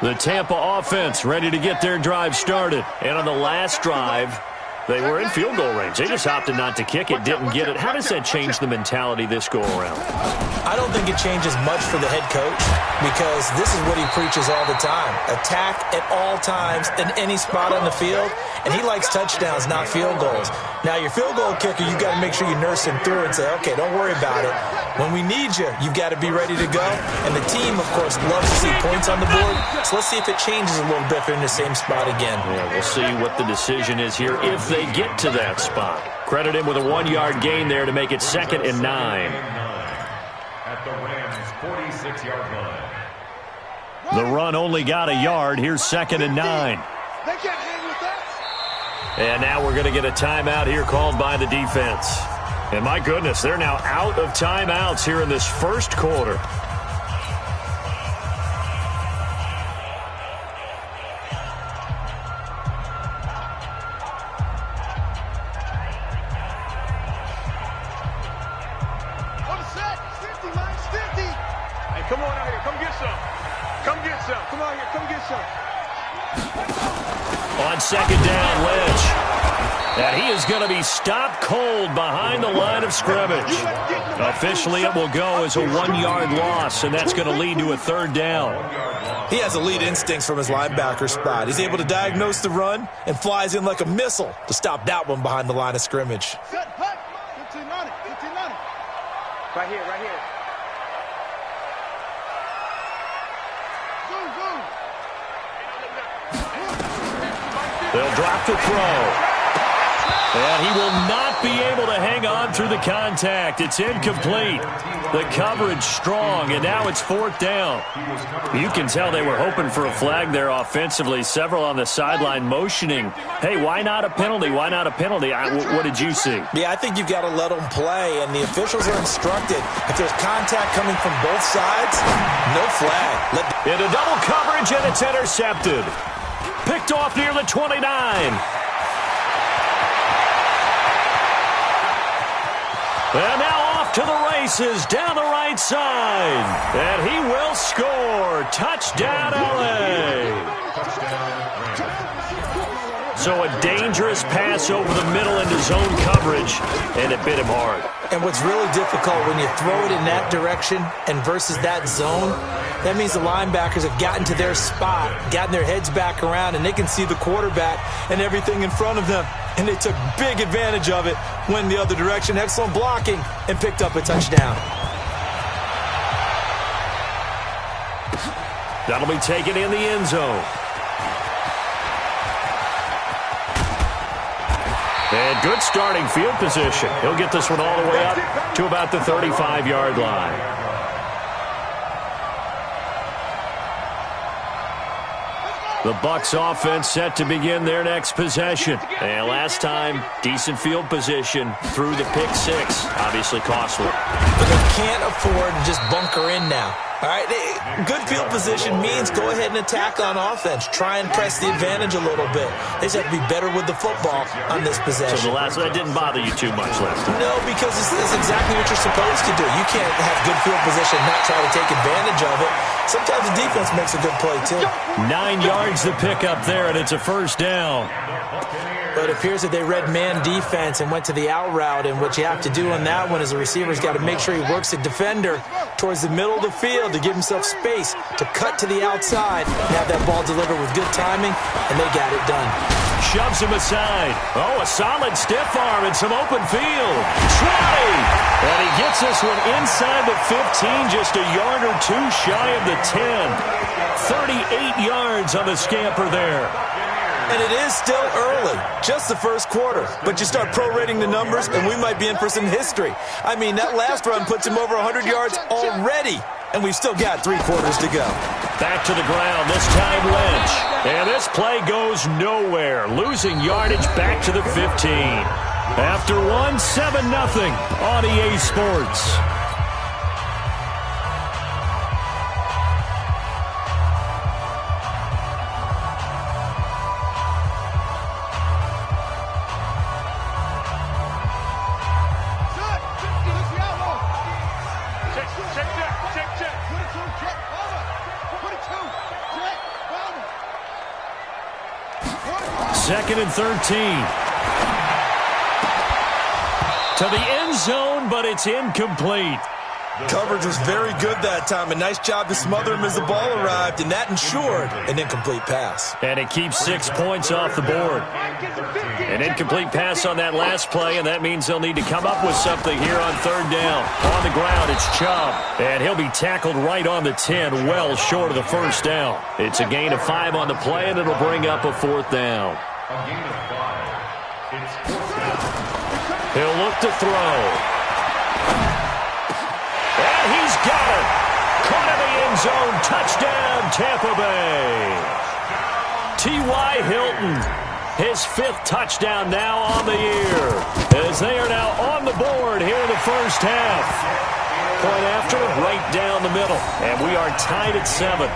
The Tampa offense ready to get their drive started. And on the last drive, they were in field goal range. They just opted not to kick it, didn't get it. How does that change the mentality this go-around? I don't think it changes much for the head coach because this is what he preaches all the time. Attack at all times in any spot on the field, and he likes touchdowns, not field goals. Now, your field goal kicker, you've got to make sure you nurse him through and say, okay, don't worry about it. When we need you, you've got to be ready to go. And the team, of course, loves to see points on the board. So let's see if it changes a little bit if they're in the same spot again. Yeah, we'll see what the decision is here if they get to that spot. Credit him with a 1-yard gain there to make it 2nd and 9. At the Rams' 46-yard line. The run only got a yard. Here's 2nd and 9. They can't hang with that. And now we're going to get a timeout here called by the defense. And my goodness, they're now out of timeouts here in this first quarter. Come on out here. Come get some. Come get some. Come out here. Come get some. On 2nd down, Lynch. And he is going to be stopped cold behind the line of scrimmage. Officially, it will go as a 1-yard loss, and that's going to lead to a 3rd down. He has elite instincts from his linebacker spot. He's able to diagnose the run and flies in like a missile to stop that one behind the line of scrimmage. Set, hut. 15 on it. 15 on it. Right here. Right here. They'll drop the throw. And he will not be able to hang on through the contact. It's incomplete. The coverage strong, and now it's 4th down. You can tell they were hoping for a flag there offensively. Several on the sideline motioning, hey, why not a penalty? Why not a penalty? What did you see? Yeah, I think you've got to let them play, and the officials are instructed. If there's contact coming from both sides, no flag. Into double coverage, and it's intercepted. Picked off near the 29. And now off to the races down the right side. And he will score. Touchdown, LA. So a dangerous pass over the middle into zone coverage, and it bit him hard. And what's really difficult when you throw it in that direction and versus that zone, that means the linebackers have gotten to their spot, gotten their heads back around, and they can see the quarterback and everything in front of them. And they took big advantage of it, went the other direction, excellent blocking, and picked up a touchdown. That'll be taken in the end zone. And good starting field position. He'll get this one all the way up to about the 35-yard line. The Bucs offense set to begin their next possession. And last time, decent field position through the pick 6. Obviously costly. But they can't afford to just bunker in now. All right, good field position means go ahead and attack on offense. Try and press the advantage a little bit. They just have to be better with the football on this possession. So that didn't bother you too much last time? No, because this is exactly what you're supposed to do. You can't have good field position and not try to take advantage of it. Sometimes the defense makes a good play, too. 9 yards to pick up there, and it's a 1st down. But it appears that they read man defense and went to the out route, and what you have to do on that one is the receiver's got to make sure he works the defender towards the middle of the field to give himself space to cut to the outside and have that ball delivered with good timing, and they got it done. Shoves him aside. Oh, a solid stiff arm and some open field. 20! And he gets this one inside the 15, just a yard or two shy of the 10. 38 yards on the scamper there. And it is still early, just the first quarter. But you start prorating the numbers, and we might be in for some history. I mean, that last run puts him over 100 yards already, and we've still got 3 quarters to go. Back to the ground, this time Lynch. And this play goes nowhere, losing yardage back to the 15. After 7-0 on EA Sports. 2nd and 13. To the end zone, but it's incomplete. Coverage was very good that time. A nice job to smother him as the ball arrived, and that ensured an incomplete pass. And it keeps 6 points off the board. An incomplete pass on that last play, and that means they'll need to come up with something here on 3rd down. On the ground, it's Chubb, and he'll be tackled right on the 10, well short of the 1st down. It's a gain of 5 on the play, and it'll bring up a 4th down. A gain of 5. It's 4th down. He'll look to throw. And he's got it. Caught in the end zone. Touchdown, Tampa Bay. T.Y. Hilton, his 5th touchdown now on the year, as they are now on the board here in the first half. Point after, right down the middle. And we are tied at 7.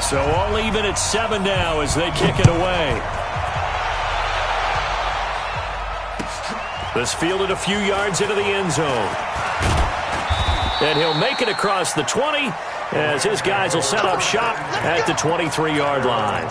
So all even at 7 now as they kick it away. This fielded a few yards into the end zone. And he'll make it across the 20 as his guys will set up shop at the 23-yard line.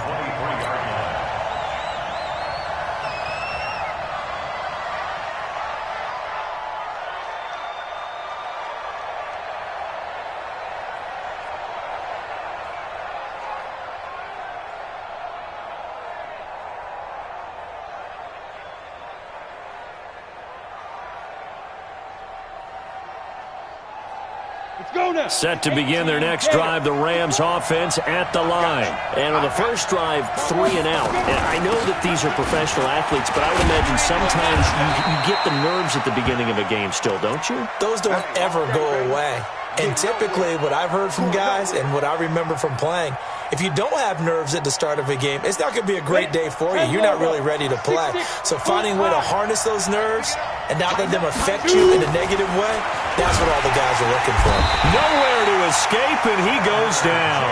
Set to begin their next drive, the Rams offense at the line. And on the first drive, 3 and out. And I know that these are professional athletes, but I would imagine sometimes you get the nerves at the beginning of a game still, don't you? Those don't ever go away. And typically what I've heard from guys and what I remember from playing, if you don't have nerves at the start of a game, it's not going to be a great day for you. You're not really ready to play. So finding a way to harness those nerves and not let them affect you in a negative way, that's what all the guys are looking for. Nowhere to escape, and he goes down.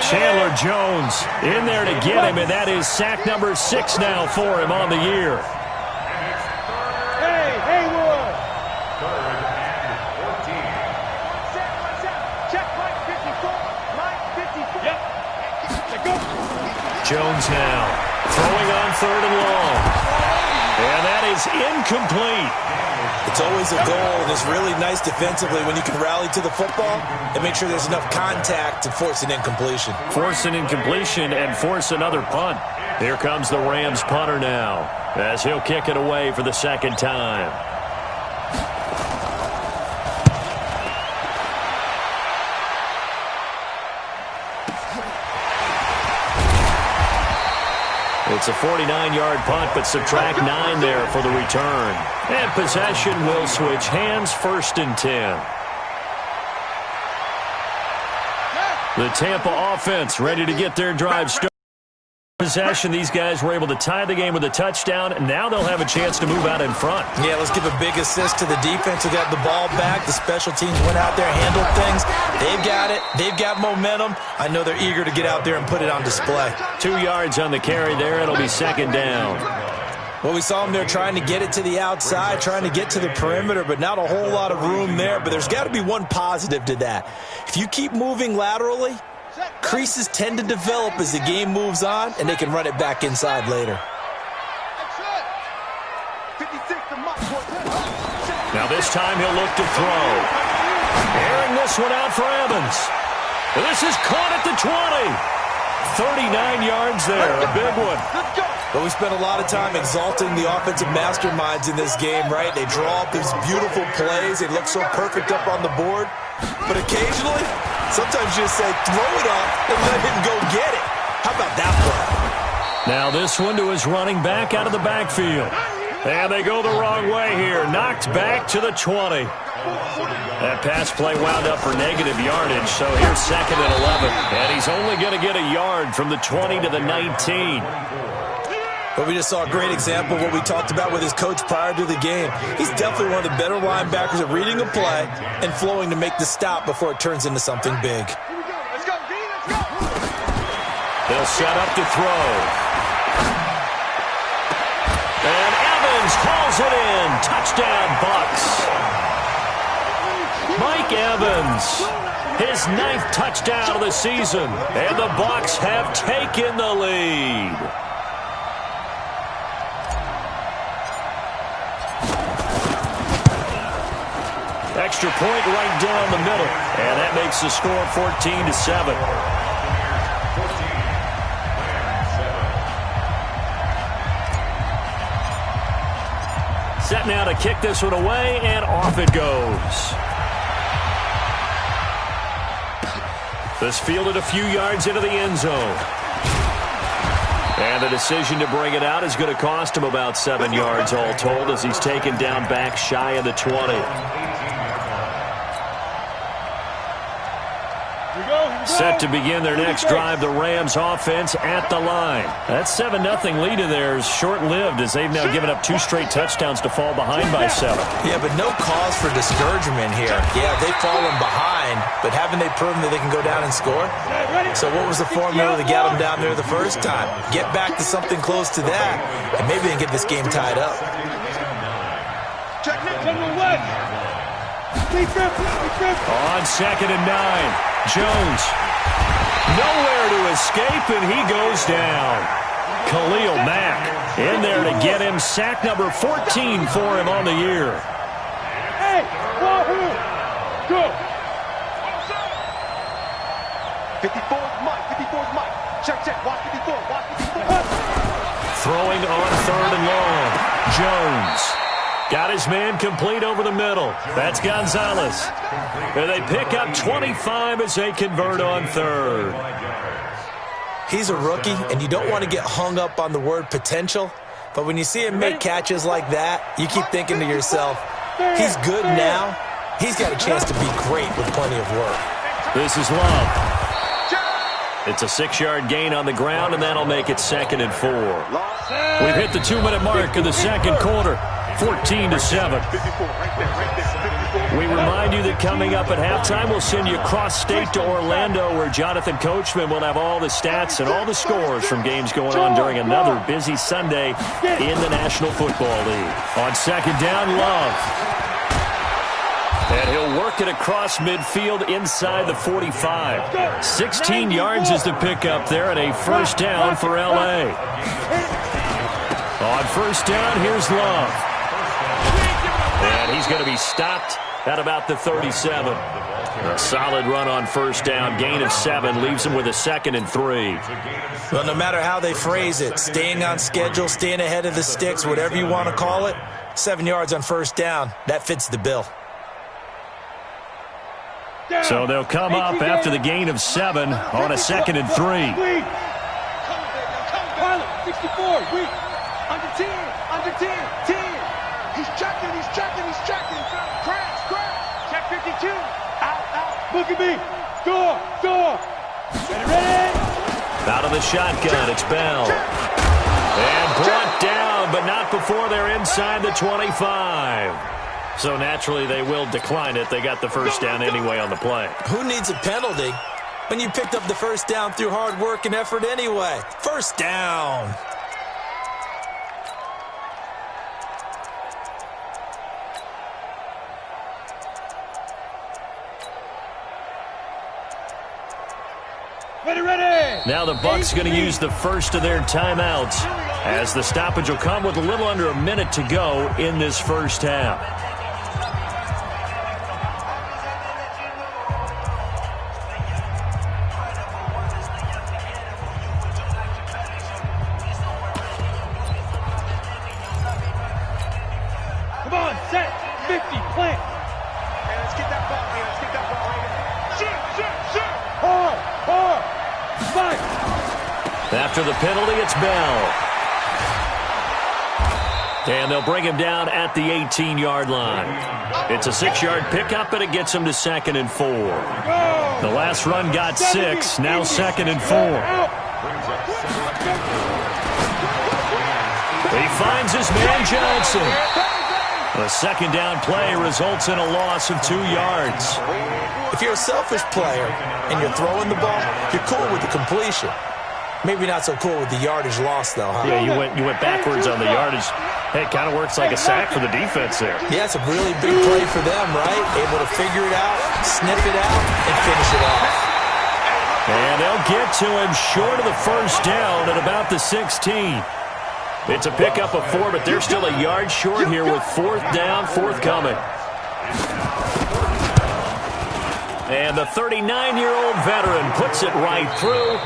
Chandler Jones in there to get him, and that is sack number 6 now for him on the year. Hey, Haywood! 3rd and 14. Check line 54. Line 54. Yep. Go. Jones now throwing on 3rd and long. And that is incomplete. It's always a goal, and it's really nice defensively when you can rally to the football and make sure there's enough contact to force an incompletion. Force an incompletion and force another punt. Here comes the Rams punter now, as he'll kick it away for the 2nd time. It's a 49-yard punt, but subtract 9 there for the return. And possession will switch hands, 1st and 10. The Tampa offense ready to get their drive started. Possession, these guys were able to tie the game with a touchdown, and now they'll have a chance to move out in front. Yeah, let's give a big assist to the defense who got the ball back. The special teams went out there, handled things. They've got it. They've got momentum. I know they're eager to get out there and put it on display. 2 yards on the carry there. It'll be 2nd down. Well, we saw them there trying to get it to the outside, trying to get to the perimeter, but not a whole lot of room there. But there's got to be one positive to that. If you keep moving laterally, creases tend to develop as the game moves on, and they can run it back inside later. Now this time he'll look to throw. Airing this one out for Evans. This is caught at the 20. 39 yards there, a big one. But we spent a lot of time exalting the offensive masterminds in this game, right? They draw up these beautiful plays. They look so perfect up on the board. But occasionally, sometimes you just say, throw it up and let him go get it. How about that play? Now this one to his running back out of the backfield. And they go the wrong way here. Knocked back to the 20. That pass play wound up for negative yardage, so here's 2nd and 11. And he's only going to get a yard from the 20 to the 19. But we just saw a great example of what we talked about with his coach prior to the game. He's definitely one of the better linebackers at reading a play and flowing to make the stop before it turns into something big. Let's go, D, let's go. They'll set up to throw. And Evans hauls it in. Touchdown, Bucks. Mike Evans, his 9th touchdown of the season. And the Bucs have taken the lead. Extra point right down the middle. And that makes the score 14-7. Set now to kick this one away, and off it goes. This fielded a few yards into the end zone. And the decision to bring it out is going to cost him about 7 yards all told as he's taken down back shy of the 20. Set to begin their next drive, the Rams offense at the line. That 7-0 lead of theirs short-lived as they've now given up 2 straight touchdowns to fall behind by 7. Yeah, but no cause for discouragement here. Yeah, they've fallen behind, but haven't they proven that they can go down and score? So what was the formula to get them down there the first time? Get back to something close to that, and maybe they can get this game tied up. On 2nd and 9, Jones. Nowhere to escape, and he goes down. Khalil Mack in there to get him. Sack number 14 for him on the year. Hey, go. 54's Mike. 54's Mike. Check. Watch 54. Watch 54. Throwing on 3rd and long. Jones. Got his man complete over the middle. That's Gonzalez. And they pick up 25 as they convert on 3rd. He's a rookie, and you don't want to get hung up on the word potential. But when you see him make catches like that, you keep thinking to yourself, he's good now. He's got a chance to be great with plenty of work. This is Love. It's a 6-yard gain on the ground, and that'll make it 2nd and 4. We've hit the 2-minute mark of the second quarter. 14-7. We remind you that coming up at halftime, we'll send you cross-state to Orlando, where Jonathan Coachman will have all the stats and all the scores from games going on during another busy Sunday in the National Football League. On 2nd down, Love. And he'll work it across midfield inside the 45. 16 yards is the pickup there, and a first down for L.A. On 1st down, here's Love. And he's going to be stopped at about the 37. A solid run on 1st down. Gain of 7 leaves him with a 2nd and 3. Well, no matter how they phrase it, staying on schedule, staying ahead of the sticks, whatever you want to call it, 7 yards on 1st down, that fits the bill. So they'll come up after the gain of 7 on a 2nd and 3. 64, under 10, 10. He's checking. Crash. Check 52. Out. Look at me. Door. Ready? Out of the shotgun, it's Bell. And brought down, but not before they're inside the 25. So naturally, they will decline it. They got the first down anyway on the play. Who needs a penalty when you picked up the first down through hard work and effort anyway? First down. Ready. Now the Bucs going to use the first of their timeouts as the stoppage will come with a little under a minute to go in this first half. Come on, set, 50, plant. Okay, let's get that ball, man. Let's get that ball right here. Shoot. Hard. Fight. After the penalty, it's Bell. And they'll bring him down at the 18-yard line. It's a 6-yard pickup, and it gets him to 2nd and 4. The last run got 6, now 2nd and 4. He finds his man Johnson. The 2nd down play results in a loss of 2 yards. If you're a selfish player and you're throwing the ball, you're cool with the completion. Maybe not so cool with the yardage loss, though, huh? Yeah, you went backwards on the yardage. Hey, it kind of works like a sack for the defense there. Yeah, it's a really big play for them, right? Able to figure it out, sniff it out, and finish it off. And they'll get to him short of the first down at about the 16. It's a pickup of 4, but they're still a yard short here with 4th down, forthcoming. And the 39-year-old veteran puts it right through.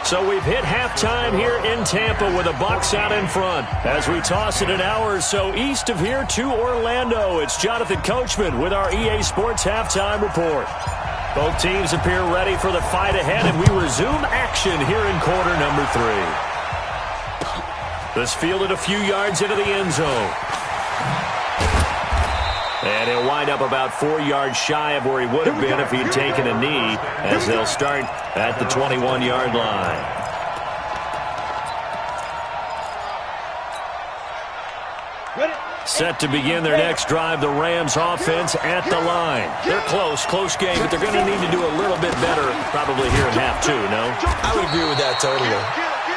So we've hit halftime here in Tampa with the Bucs out in front. As we toss it an hour or so east of here to Orlando, it's Jonathan Coachman with our EA Sports Halftime Report. Both teams appear ready for the fight ahead, and we resume action here in quarter number 3. This fielded a few yards into the end zone. And he'll wind up about 4 yards shy of where he would have been if he'd taken a knee, as they'll start at the 21-yard line. Set to begin their next drive, the Rams offense at the line. They're close game, but they're going to need to do a little bit better probably here in half 2, no? I would agree with that totally.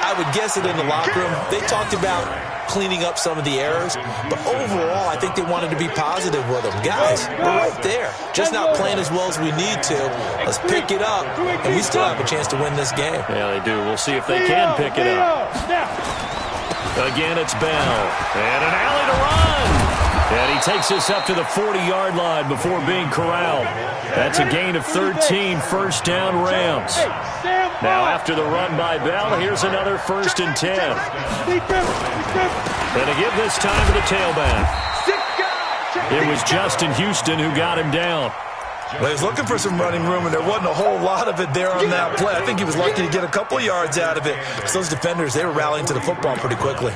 I would guess that in the locker room, they talked about cleaning up some of the errors, but overall, I think they wanted to be positive with them. Guys, we're right there. Just not playing as well as we need to. Let's pick it up, and we still have a chance to win this game. Yeah, they do. We'll see if they can pick it up. Again, it's Bell. And an alley to run. And he takes this up to the 40-yard line before being corralled. That's a gain of 13, 1st down Rams. Now after the run by Bell, here's another 1st and 10. And to give this time to the tailback. It was Justin Houston who got him down. Well, he was looking for some running room, and there wasn't a whole lot of it there on that play. I think he was lucky to get a couple of yards out of it. Because those defenders, they were rallying to the football pretty quickly.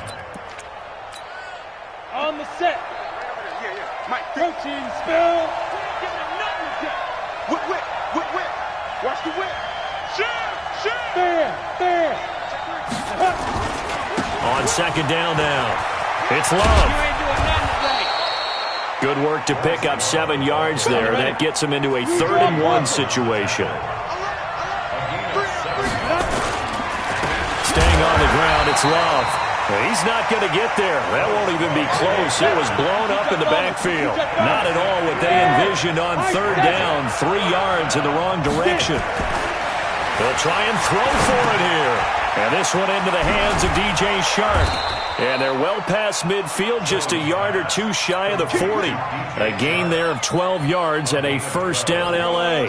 On the set. Protein spill. Whip. Watch the whip. Shoot. Fair. On 2nd down now. It's Love. Good work to pick up 7 yards there. That gets him into a 3rd and 1 situation. Staying on the ground, it's Love. He's not going to get there. That won't even be close. It was blown up in the backfield. Not at all what they envisioned on 3rd down. 3 yards in the wrong direction. They'll try and throw for it here. And this one into the hands of DJ Shark. And they're well past midfield, just a yard or 2 shy of the 40. A gain there of 12 yards and a 1st down L.A.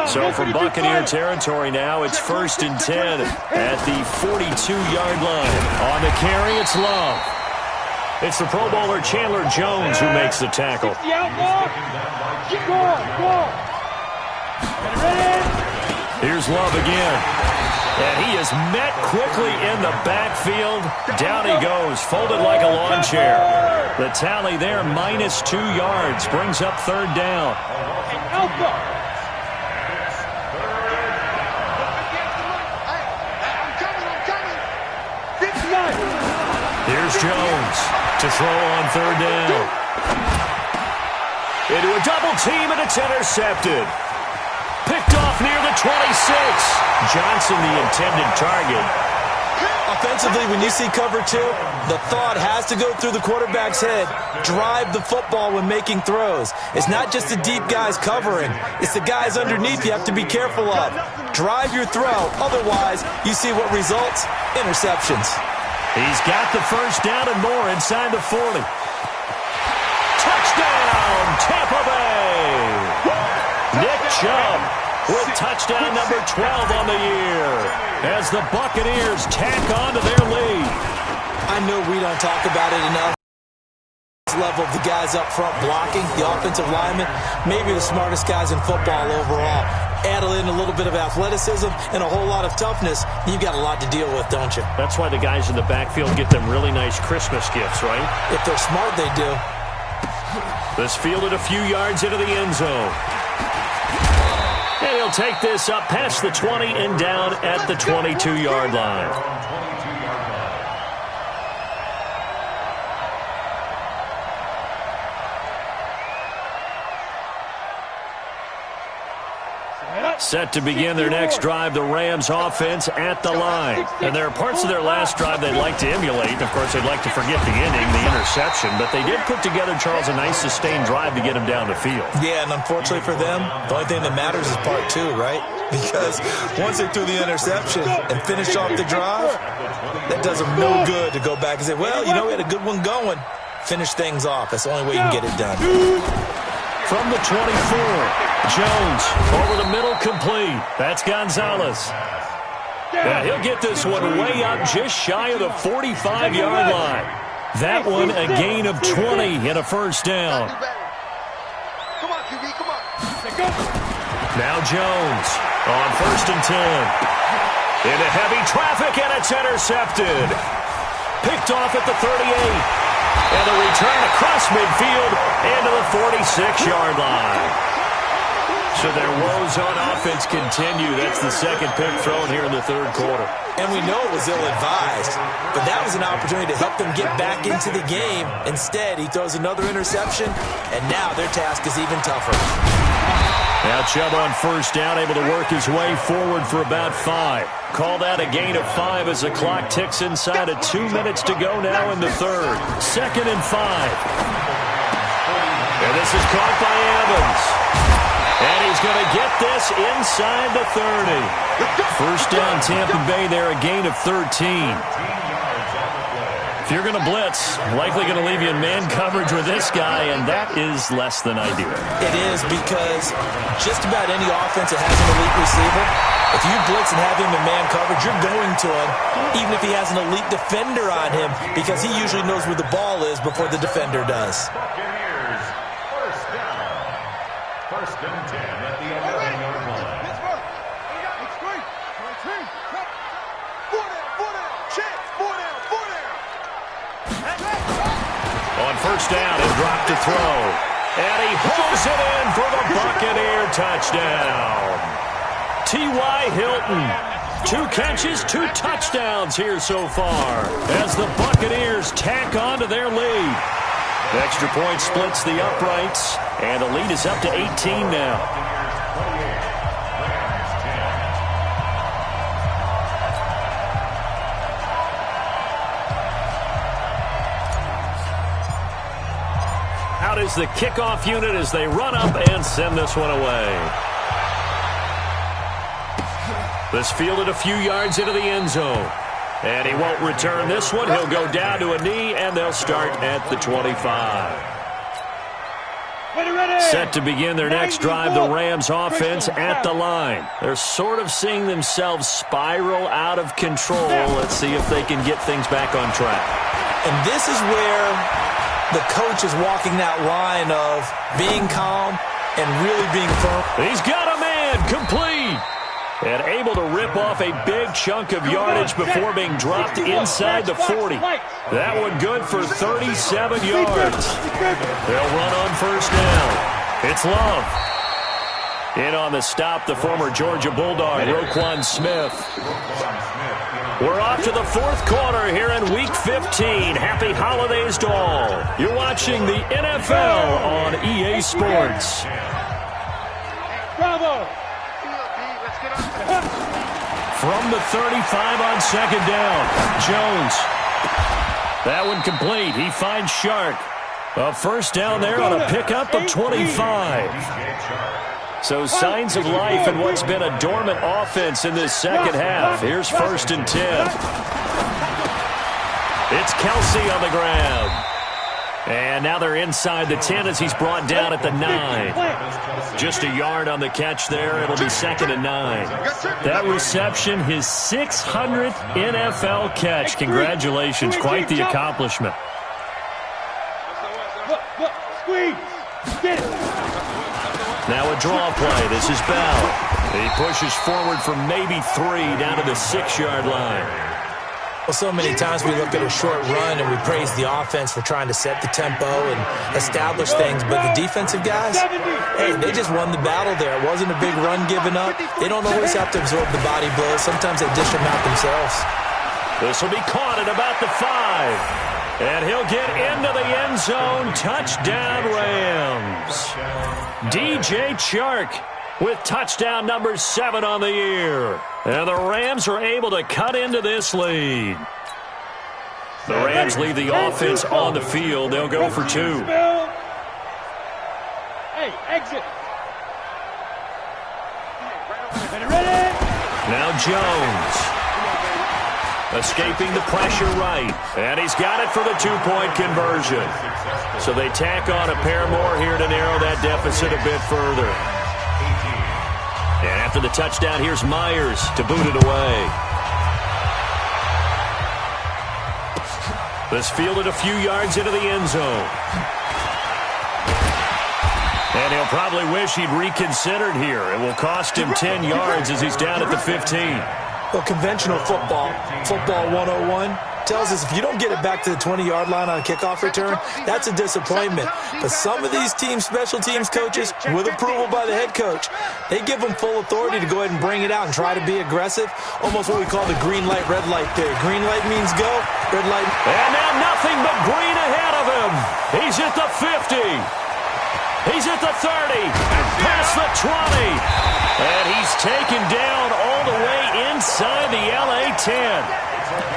So from Buccaneer territory now, it's 1st and 10 at the 42-yard line. On the carry, it's Love. It's the Pro Bowler Chandler Jones who makes the tackle. Here's Love again. And he is met quickly in the backfield. Down he goes, folded like a lawn chair. The tally there, -2 yards, brings up 3rd down. Here's Jones to throw on 3rd down. Into a double team, and it's intercepted. Picked off near the 26. Johnson, the intended target. Offensively, when you see cover 2, the thought has to go through the quarterback's head. Drive the football when making throws. It's not just the deep guys covering. It's the guys underneath you have to be careful of. Drive your throw. Otherwise, you see what results? Interceptions. He's got the 1st down and more inside the 40. Touchdown, Tampa Bay! Nick Chubb with touchdown number 12 on the year as the Buccaneers tack on to their lead. I know we don't talk about it enough. Level of the guys up front blocking, the offensive linemen, maybe the smartest guys in football overall. Add in a little bit of athleticism and a whole lot of toughness, you've got a lot to deal with, don't you? That's why the guys in the backfield get them really nice Christmas gifts, right? If they're smart, they do. This fielded a few yards into the end zone. And he'll take this up past the 20 and down at the 22-yard line. Set to begin their next drive, the Rams offense at the line. And there are parts of their last drive they'd like to emulate. Of course, they'd like to forget the ending, the interception. But they did put together, Charles, a nice sustained drive to get him down the field. Yeah, and unfortunately for them, the only thing that matters is part two, right? Because once they threw the interception and finished off the drive, that does them no good to go back and say, well, you know, we had a good one going. Finish things off. That's the only way you can get it done. From the 24, Jones over the middle, complete. That's Gonzalez. Yeah, he'll get this one way up just shy of the 45-yard line. That one a gain of 20 and a first down. Come on, QB, come on. Now Jones on 1st and 10. Into heavy traffic, and it's intercepted. Picked off at the 38. And a return across midfield into the 46-yard line. So their woes on offense continue. That's the second pick thrown here in the third quarter. And we know it was ill-advised, but that was an opportunity to help them get back into the game. Instead, he throws another interception, and now their task is even tougher. Now Chubb on first down, able to work his way forward for about 5. Call that a gain of 5 as the clock ticks inside of 2 minutes to go now in the third. 2nd and 5. And this is caught by Evans. And he's going to get this inside the 30. First down, Tampa Bay there, a gain of 13. If you're going to blitz, likely going to leave you in man coverage with this guy, and that is less than ideal. It is, because just about any offense that has an elite receiver, if you blitz and have him in man coverage, you're going to him, even if he has an elite defender on him, because he usually knows where the ball is before the defender does. Buccaneers, first down. 1st and 10 at the 11-yard line. On first down, he'll drop to throw. And he hauls it in for the Buccaneer touchdown. T.Y. Hilton, 2 catches, 2 touchdowns here so far as the Buccaneers tack on to their lead. The extra point splits the uprights, and the lead is up to 18 now. Out is the kickoff unit as they run up and send this one away. This fielded a few yards into the end zone. And he won't return this one. He'll go down to a knee, and they'll start at the 25. Set to begin their next drive, the Rams offense at the line. They're sort of seeing themselves spiral out of control. Let's see if they can get things back on track. And this is where the coach is walking that line of being calm and really being firm. He's got a man, complete. And able to rip off a big chunk of yardage before being dropped inside the 40. That one good for 37 yards. They'll run on first down. It's Love. In on the stop, the former Georgia Bulldog, Roquan Smith. We're off to the fourth quarter here in Week 15. Happy holidays to all. You're watching the NFL on EA Sports. Bravo! From the 35 on second down, Jones. That one complete. He finds Shark. A first down there on a pickup of 25. So signs of life in what's been a dormant offense in this second half. Here's 1st and 10. It's Kelsey on the ground. And now they're inside the 10 as he's brought down at the 9. Just a yard on the catch there. It'll be 2nd and 9. That reception, his 600th NFL catch. Congratulations. Quite the accomplishment. Squeeze! Get it! Now a draw play. This is Bell. He pushes forward for maybe 3 down to the 6-yard line. Well, so many times we look at a short run and we praise the offense for trying to set the tempo and establish things, but the defensive guys, hey, they just won the battle there. It wasn't a big run given up. They don't always have to absorb the body blows. Sometimes they dish them out themselves. This will be caught at about the 5. And he'll get into the end zone. Touchdown, Rams. DJ Chark with touchdown number 7 on the year. And the Rams are able to cut into this lead. The Rams leave the offense on the field. They'll go for 2. Hey, exit. Now Jones. Escaping the pressure right. And he's got it for the 2-point conversion. So they tack on a pair more here to narrow that deficit a bit further. And after the touchdown, here's Myers to boot it away. This fielded a few yards into the end zone. And he'll probably wish he'd reconsidered here. It will cost him 10 yards as he's down at the 15. Well, conventional football 101, tells us if you don't get it back to the 20-yard line on a kickoff return, that's a disappointment. But some of these teams, special teams coaches, with approval by the head coach, they give them full authority to go ahead and bring it out and try to be aggressive, almost what we call the green light, red light theory. Green light means go, red light. And now nothing but green ahead of him. He's at the 50. He's at the 30, past the 20, and he's taken down all the way inside the LA 10.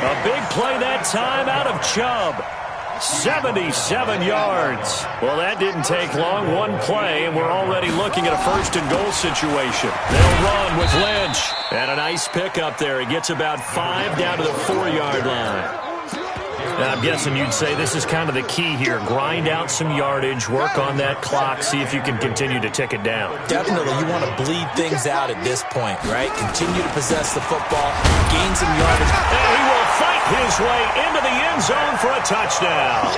A big play that time out of Chubb. 77 yards. Well, that didn't take long. One play, and we're already looking at a 1st and goal situation. They'll run with Lynch. And a nice pickup there. He gets about 5 down to the 4-yard line. Now, I'm guessing you'd say this is kind of the key here. Grind out some yardage, work on that clock, see if you can continue to tick it down. Definitely, you want to bleed things out at this point, right? Continue to possess the football, gain some yardage. And he will fight his way into the end zone for a touchdown.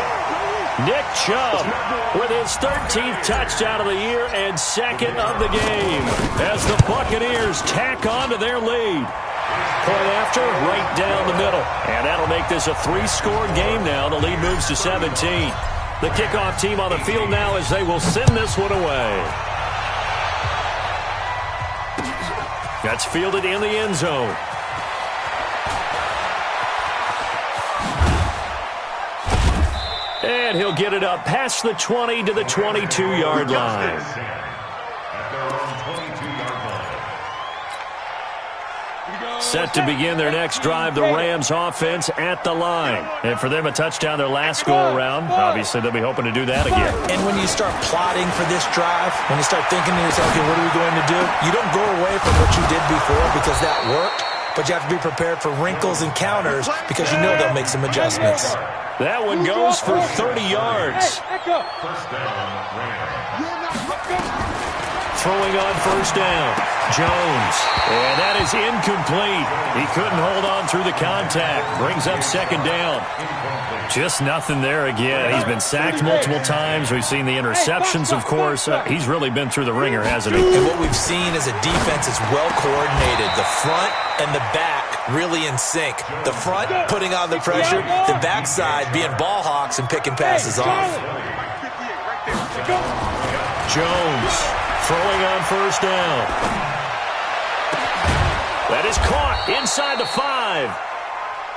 Nick Chubb with his 13th touchdown of the year and 2nd of the game as the Buccaneers tack on to their lead. Point after, right down the middle. And that'll make this a 3-score game now. The lead moves to 17. The kickoff team on the field now as they will send this one away. That's fielded in the end zone. And he'll get it up past the 20 to the 22-yard line. Set to begin their next drive, the Rams offense at the line. And for them, a touchdown their last go-around. Obviously, they'll be hoping to do that again. And when you start plotting for this drive, when you start thinking to yourself, okay, what are we going to do? You don't go away from what you did before because that worked, but you have to be prepared for wrinkles and counters because you know they'll make some adjustments. That one goes for 30 yards. Throwing on 1st down, Jones. And that is incomplete. He couldn't hold on through the contact. Brings up 2nd down. Just nothing there again. He's been sacked multiple times. We've seen the interceptions, of course. He's really been through the ringer, hasn't he? And what we've seen is a defense that's well coordinated. The front and the back really in sync. The front putting on the pressure. The backside being ball hawks and picking passes off. Jones throwing on 1st down. That is caught inside the 5.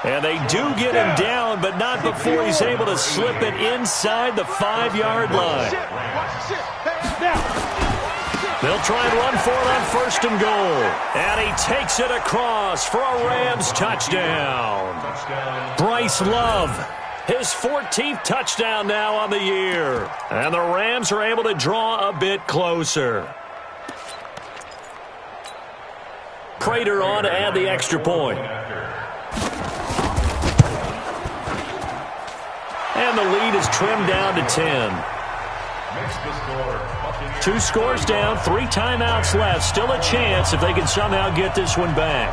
And they do get him down, but not before he's able to slip it inside the 5-yard line. They'll try and run for it on 1st and goal. And he takes it across for a Rams touchdown. Bryce Love, his 14th touchdown now on the year. And the Rams are able to draw a bit closer. Prater on to add the extra point. And the lead is trimmed down to 10. 2 scores down, 3 timeouts left. Still a chance if they can somehow get this one back.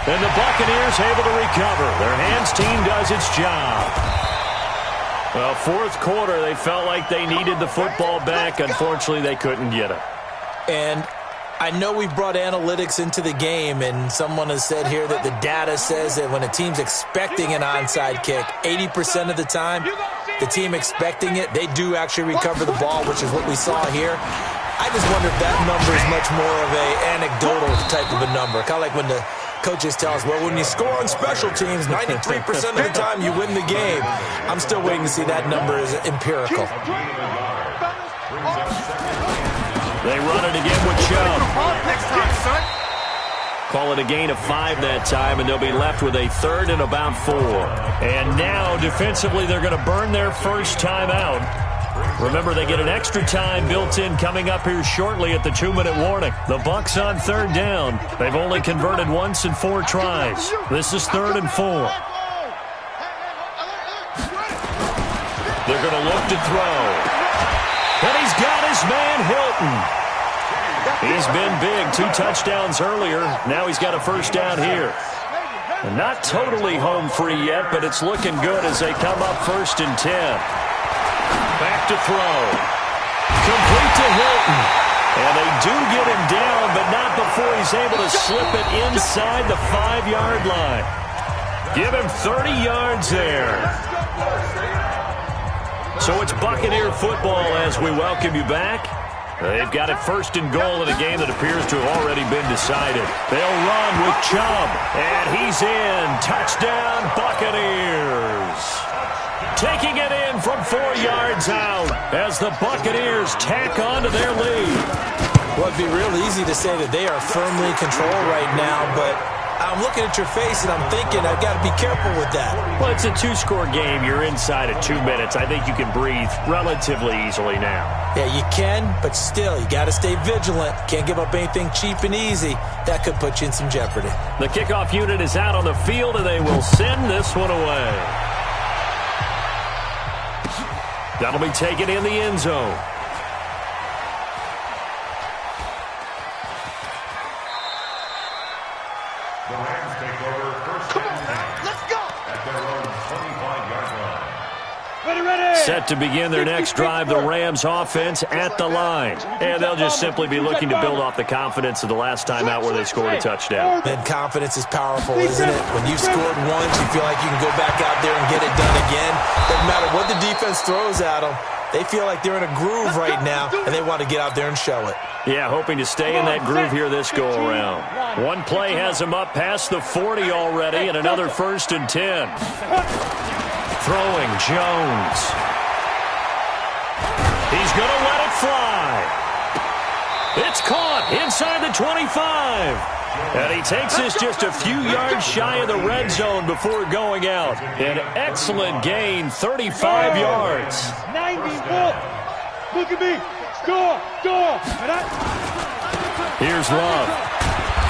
And the Buccaneers able to recover. Their hands team does its job. Well, 4th quarter, they felt like they needed the football back. Unfortunately, they couldn't get it. And I know we've brought analytics into the game, and someone has said here that the data says that when a team's expecting an onside kick, 80% of the time, the team expecting it, they do actually recover the ball, which is what we saw here. I just wonder if that number is much more of an anecdotal type of a number. Kind of like when the coaches tell us, well, when you score on special teams, 93% of the time you win the game. I'm still waiting to see that number is empirical. They run it again with Chubb. Next time, son. Call it a gain of 5 that time, and they'll be left with a 3rd and about 4. And now, defensively, they're going to burn their first time out. Remember, they get an extra time built in coming up here shortly at the 2-minute warning. The Bucs on 3rd down. They've only converted once in 4 tries. This is 3rd and 4. They're going to look to throw. And he's got his man Hilton. He's been big. 2 touchdowns earlier. Now he's got a first down here. And not totally home free yet, but it's looking good as they come up 1st and 10. Back to throw. Complete to Hilton. And they do get him down, but not before he's able to slip it inside the 5-yard line. Give him 30 yards there. So it's Buccaneer football as we welcome you back. They've got it 1st and goal in a game that appears to have already been decided. They'll run with Chubb, and he's in. Touchdown, Buccaneers. Taking it in from 4 yards out as the Buccaneers tack on to their lead. Well, it'd be real easy to say that they are firmly in control right now, but I'm looking at your face and I'm thinking I've got to be careful with that. Well, it's a 2-score game. You're inside of 2 minutes. I think you can breathe relatively easily now. Yeah, you can, but still, you got to stay vigilant. Can't give up anything cheap and easy. That could put you in some jeopardy. The kickoff unit is out on the field, and they will send this one away. That'll be taken in the end zone. The Rams take over 1st and 10. Let's go! At their own 25-yard line. Ready. Set to begin their next drive, the Rams offense at the line. And they'll just simply be looking to build off the confidence of the last time out where they scored a touchdown. And confidence is powerful, isn't it? When you've scored once, you feel like you can go back out there and get it done again. Doesn't matter what the defense throws at them. They feel like they're in a groove right now, and they want to get out there and show it. Yeah, hoping to stay in that groove here this go-around. One play has him up past the 40 already, and another 1st and 10. Throwing Jones. He's going to let it fly. It's caught inside the 25. And he takes this just a few yards shy of the red zone before going out. An excellent gain, 35 yards. 90 volt. Look at me. Score. Here's Love.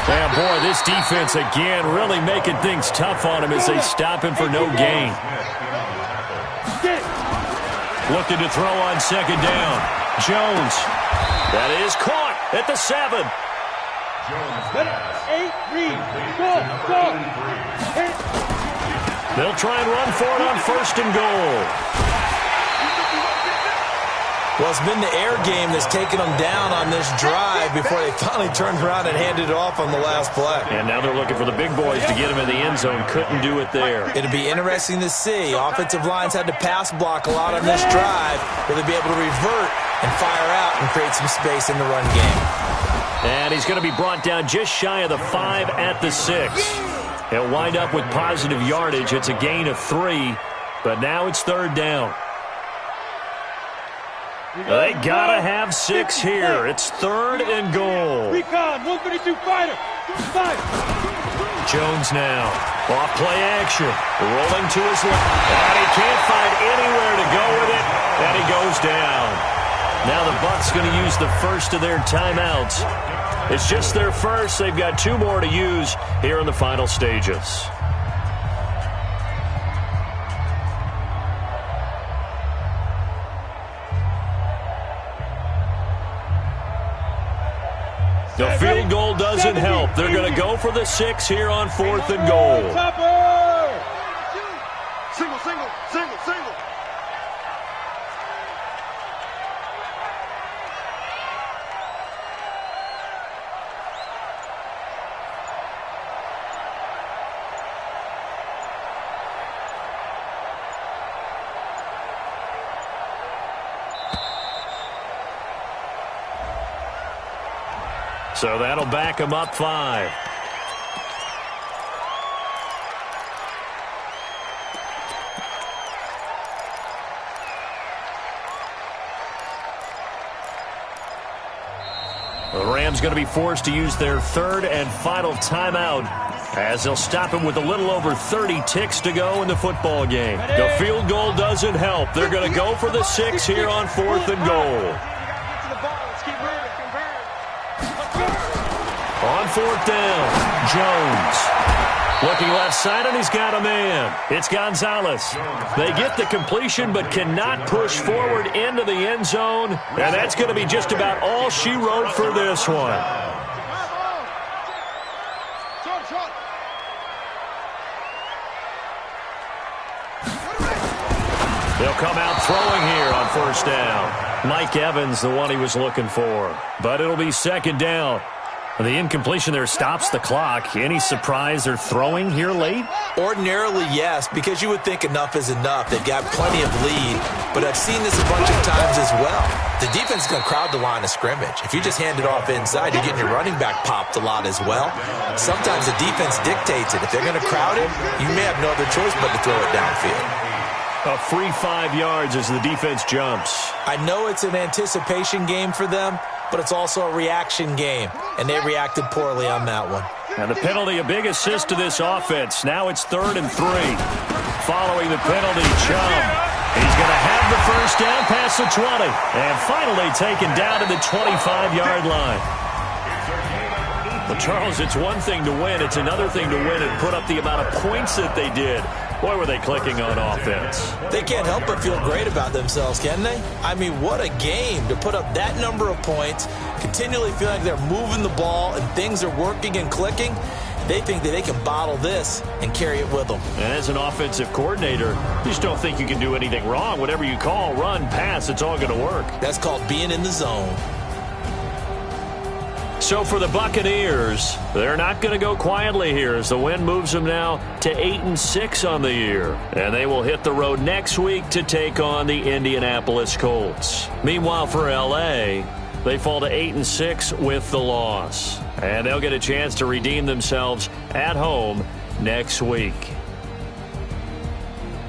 And boy, this defense again really making things tough on him as they stop him for no gain. Looking to throw on 2nd down. Jones. That is caught at the 7. Let it 8 read. Go. They'll try and run for it on 1st and goal. Well, it's been the air game that's taken them down on this drive before they finally turned around and handed it off on the last play. And now they're looking for the big boys to get him in the end zone. Couldn't do it there. It'll be interesting to see. Offensive lines had to pass block a lot on this drive. Will they be able to revert and fire out and create some space in the run game? And he's going to be brought down just shy of the 5 at the 6. He'll wind up with positive yardage. It's a gain of 3, but now it's 3rd down. They got to have 6 here. It's 3rd and goal. Recon, 132 fighter. Fight. Jones now. Off play action. Rolling to his left. And he can't find anywhere to go with it. And he goes down. Now the Bucs going to use the first of their timeouts. It's just their first. They've got 2 more to use here in the final stages. The field goal doesn't help. They're going to go for the 6 here on 4th and goal. Single. So that'll back him up 5. The Rams going to be forced to use their third and final timeout as they'll stop him with a little over 30 ticks to go in the football game. The field goal doesn't help. They're going to go for the 6 here on 4th and goal. On 4th down, Jones. Looking left side, and he's got a man. It's Gonzalez. They get the completion but cannot push forward into the end zone, and that's going to be just about all she wrote for this one. They'll come out throwing here on 1st down. Mike Evans, the one he was looking for. But it'll be 2nd down. The incompletion there stops the clock. Any surprise they're throwing here late? Ordinarily, yes, because you would think enough is enough. They've got plenty of lead, but I've seen this a bunch of times as well. The defense is going to crowd the line of scrimmage. If you just hand it off inside, you're getting your running back popped a lot as well. Sometimes the defense dictates it. If they're going to crowd it, you may have no other choice but to throw it downfield. A free 5 yards as the defense jumps. I know it's an anticipation game for them, but it's also a reaction game, and they reacted poorly on that one. And the penalty, a big assist to this offense. Now it's 3rd and 3. Following the penalty, Chubb. He's going to have the 1st down past the 20. And finally taken down to the 25-yard line. Well, Charles, it's one thing to win. It's another thing to win and put up the amount of points that they did. Boy, were they clicking on offense. They can't help but feel great about themselves, can they? I mean, what a game to put up that number of points, continually feel like they're moving the ball and things are working and clicking. They think that they can bottle this and carry it with them. And as an offensive coordinator, you just don't think you can do anything wrong. Whatever you call, run, pass, it's all going to work. That's called being in the zone. So for the Buccaneers, they're not going to go quietly here as the win moves them now to 8-6 on the year. And they will hit the road next week to take on the Indianapolis Colts. Meanwhile, for L.A., they fall to 8-6 with the loss. And they'll get a chance to redeem themselves at home next week.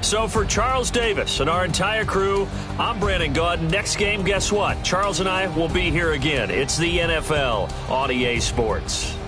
So for Charles Davis and our entire crew, I'm Brandon Gaudin. Next game, guess what? Charles and I will be here again. It's the NFL on EA Sports.